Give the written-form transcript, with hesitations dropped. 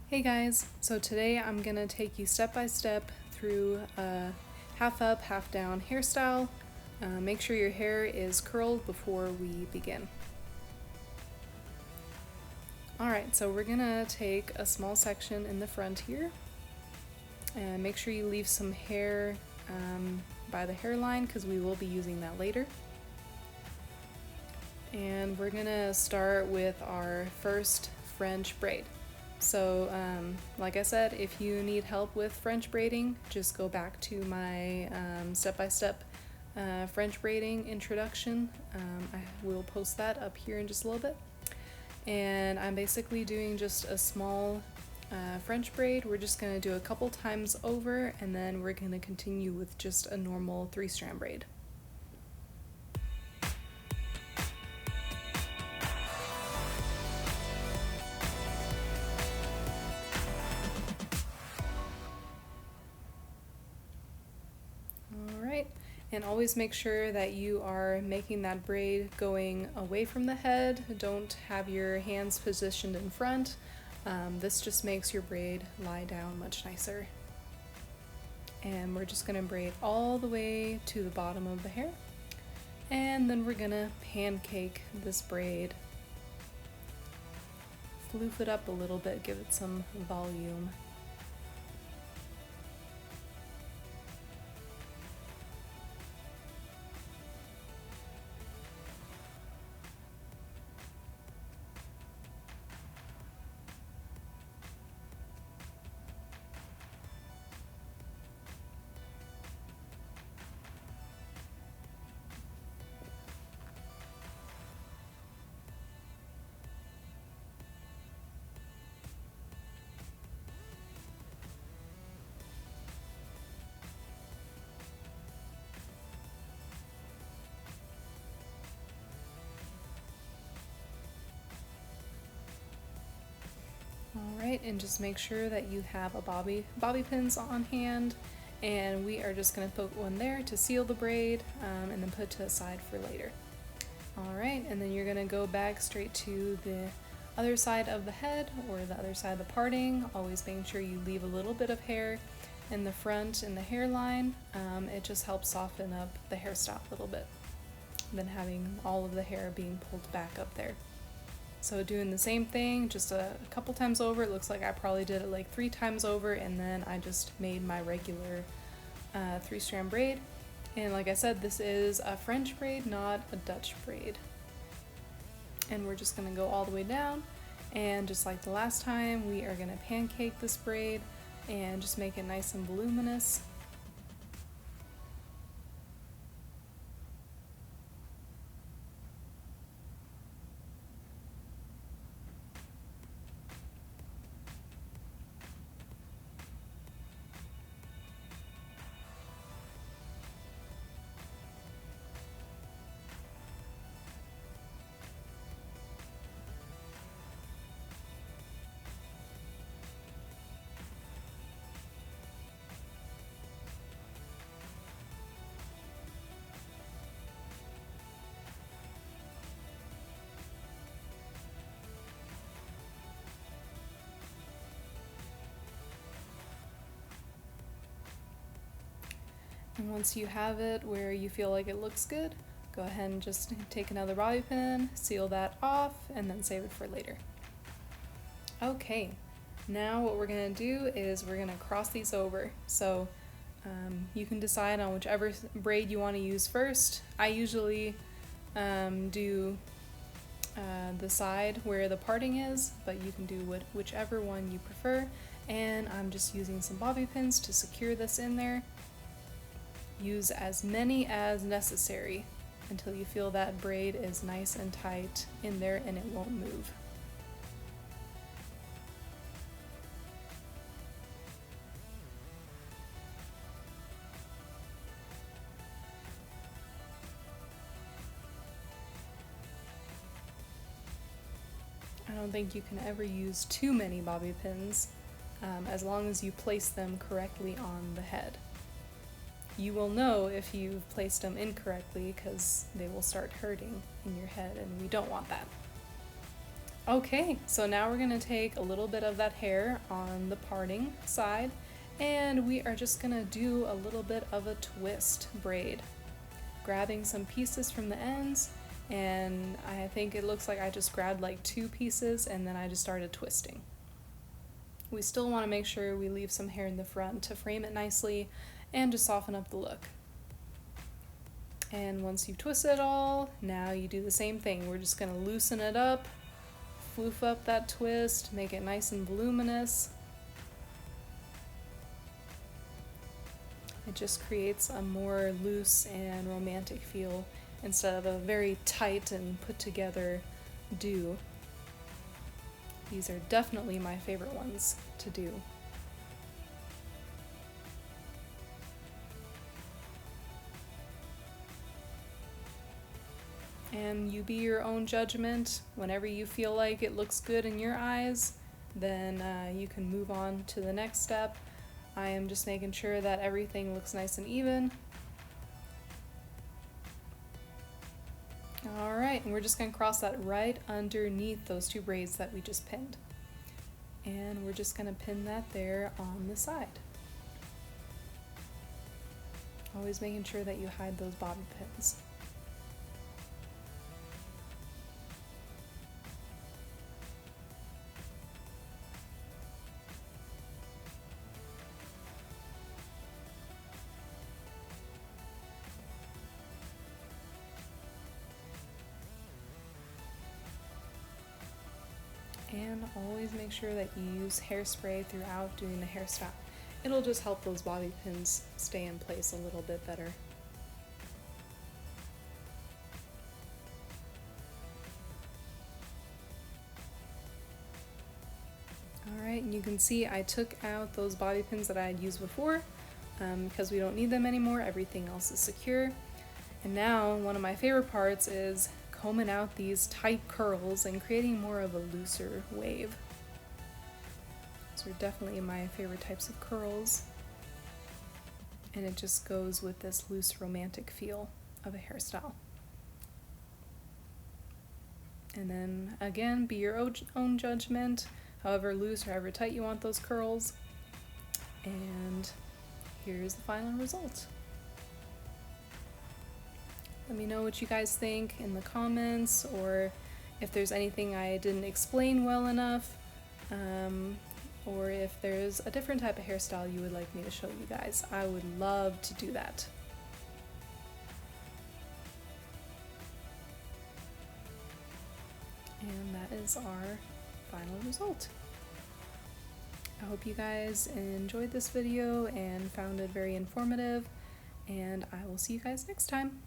Hey guys, so today I'm gonna take you step by step through a half up, half down hairstyle. Make sure your hair is curled before we begin. Alright, so we're gonna take a small section in the front here and make sure you leave some hair by the hairline because we will be using that later. And we're gonna start with our first French braid. So like I said, if you need help with French braiding, just go back to my step-by-step French braiding introduction. I will post that up here in just a little bit. And I'm basically doing just a small French braid. We're just going to do a couple times over, and then we're going to continue with just a normal 3-strand braid. And always make sure that you are making that braid going away from the head. Don't have your hands positioned in front. This just makes your braid lie down much nicer. And we're just gonna braid all the way to the bottom of the hair. And then we're gonna pancake this braid. Floof it up a little bit, give it some volume. Alright, and just make sure that you have a bobby pins on hand, and we are just going to put one there to seal the braid and then put to the side for later. Alright, and then you're going to go back straight to the other side of the head or the other side of the parting, always making sure you leave a little bit of hair in the front in the hairline. It just helps soften up the hairstyle a little bit than having all of the hair being pulled back up there. So doing the same thing just a couple times over. It looks like I probably did it like 3 times over, and then I just made my regular 3-strand braid. And like I said, this is a French braid, not a Dutch braid. And we're just gonna go all the way down, and just like the last time, we are gonna pancake this braid and just make it nice and voluminous. And once you have it where you feel like it looks good, go ahead and just take another bobby pin, seal that off, and then save it for later. Okay, now what we're gonna do is we're gonna cross these over. So you can decide on whichever braid you want to use first. I usually do the side where the parting is, but you can do whichever one you prefer. And I'm just using some bobby pins to secure this in there. Use as many as necessary until you feel that braid is nice and tight in there and it won't move. I don't think you can ever use too many bobby pins as long as you place them correctly on the head. You will know if you've placed them incorrectly because they will start hurting in your head, and we don't want that. Okay, so now we're going to take a little bit of that hair on the parting side, and we are just going to do a little bit of a twist braid, grabbing some pieces from the ends, and I think it looks like I just grabbed like 2 pieces and then I just started twisting. We still want to make sure we leave some hair in the front to frame it nicely and to soften up the look. And once you've twisted it all, now you do the same thing. We're just going to loosen it up, floof up that twist, make it nice and voluminous. It just creates a more loose and romantic feel instead of a very tight and put together do. These are definitely my favorite ones to do. And you be your own judgment. Whenever you feel like it looks good in your eyes, then you can move on to the next step. I am just making sure that everything looks nice and even. Alright, and we're just going to cross that right underneath those 2 braids that we just pinned. And we're just going to pin that there on the side. Always making sure that you hide those bobby pins. And always make sure that you use hairspray throughout doing the hairstyle. It'll just help those bobby pins stay in place a little bit better. Alright, and you can see I took out those bobby pins that I had used before because we don't need them anymore. Everything else is secure. And now one of my favorite parts is combing out these tight curls and creating more of a looser wave. Those are definitely my favorite types of curls, and it just goes with this loose romantic feel of a hairstyle. And then again, be your own judgment, however loose or however tight you want those curls. And here's the final result. Let me know what you guys think in the comments, or if there's anything I didn't explain well enough, or if there's a different type of hairstyle you would like me to show you guys. I would love to do that. And that is our final result. I hope you guys enjoyed this video and found it very informative, and I will see you guys next time.